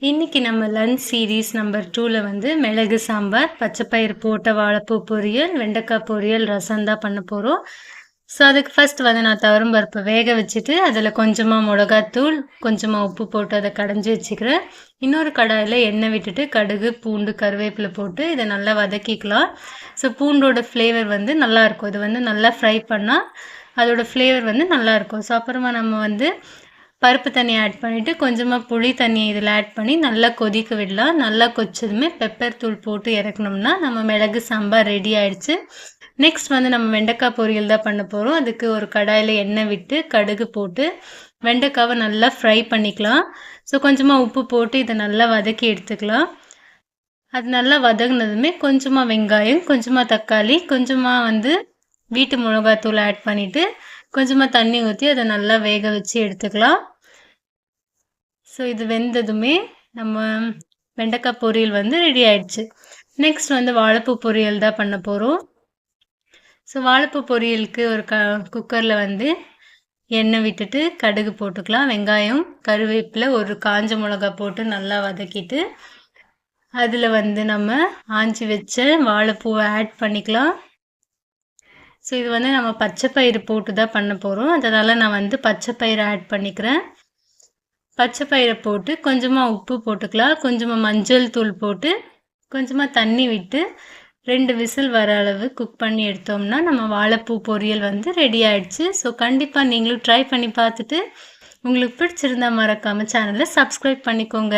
இன்னைக்கு நம்ம lunch series number 2ல வந்து மிளகு சாம்பார், பச்சைப்பயிறு போட்ட வாழைப்பூ பொரியல், வெண்டைக்காய் பொரியல், ரசம் தான் பண்ண போறோம். ஸோ அதுக்கு ஃபர்ஸ்ட் வந்து நான் துவரம் பருப்பை வேக வச்சுட்டு அதில் கொஞ்சமாக மிளகாத்தூள், கொஞ்சமாக உப்பு போட்டு அதை கடைஞ்சி வச்சுக்கிறேன். இன்னொரு கடாயில் எண்ணெய் விட்டுட்டு கடுகு, பூண்டு, கருவேப்பிலை போட்டு இதை நல்லா வதக்கிக்கலாம். ஸோ பூண்டோட ஃப்ளேவர் வந்து நல்லாயிருக்கும். இது வந்து நல்லா ஃப்ரை பண்ணால் அதோட ஃப்ளேவர் வந்து நல்லாயிருக்கும். ஸோ அப்புறமா நம்ம வந்து பருப்பு தண்ணி ஆட் பண்ணிவிட்டு கொஞ்சமாக புளி தண்ணியை இதில் ஆட் பண்ணி நல்லா கொதிக்க விடலாம். நல்லா கொதிச்சதுமே பெப்பர் தூள் போட்டு இறக்கணும்னா நம்ம மிளகு சாம்பார் ரெடி ஆயிடுச்சு. நெக்ஸ்ட் வந்து நம்ம வெண்டைக்காய் பொரியல் தான் பண்ண போகிறோம். அதுக்கு ஒரு கடாயில் எண்ணெய் விட்டு கடுகு போட்டு வெண்டைக்காவை நல்லா ஃப்ரை பண்ணிக்கலாம். ஸோ கொஞ்சமாக உப்பு போட்டு இதை நல்லா வதக்கி எடுத்துக்கலாம். அது நல்லா வதங்கினதுமே கொஞ்சமாக வெங்காயம், கொஞ்சமாக தக்காளி, கொஞ்சமாக வந்து வீட்டு மிளகாத்தூள் ஆட் பண்ணிவிட்டு கொஞ்சமாக தண்ணி ஊற்றி அதை நல்லா வேக வச்சு எடுத்துக்கலாம். ஸோ இது வெந்ததுமே நம்ம வெண்டைக்காய் பொரியல் வந்து ரெடி ஆயிடுச்சு. நெக்ஸ்ட் வந்து வாழைப்பூ பொரியல் தான் பண்ண போகிறோம். ஸோ வாழைப்பூ பொரியலுக்கு ஒரு குக்கரில் வந்து எண்ணெய் விட்டுட்டு கடுகு போட்டுக்கலாம். வெங்காயம், கருவேப்பிலை, ஒரு காஞ்ச மிளகா போட்டு நல்லா வதக்கிட்டு அதில் வந்து நம்ம ஆஞ்சி வச்ச வாழைப்பூவை ஆட் பண்ணிக்கலாம். ஸோ இது வந்து நம்ம பச்சைப்பயிறு போட்டு தான் பண்ண போகிறோம். அதனால் நான் வந்து பச்சைப்பயிறு ஆட் பண்ணிக்கிறேன். பச்சைப்பயிரை போட்டு கொஞ்சமாக உப்பு போட்டுக்கலாம். கொஞ்சமாக மஞ்சள் தூள் போட்டு கொஞ்சமாக தண்ணி விட்டு 2 விசில் வர அளவு குக் பண்ணி எடுத்தோம்னா நம்ம வாழைப்பூ பொரியல் வந்து ரெடி ஆயிடுச்சு. ஸோ கண்டிப்பாக நீங்களும் ட்ரை பண்ணி பார்த்துட்டு உங்களுக்கு பிடிச்சிருந்தா மறக்காமல் சேனலை சப்ஸ்கிரைப் பண்ணிக்கோங்க.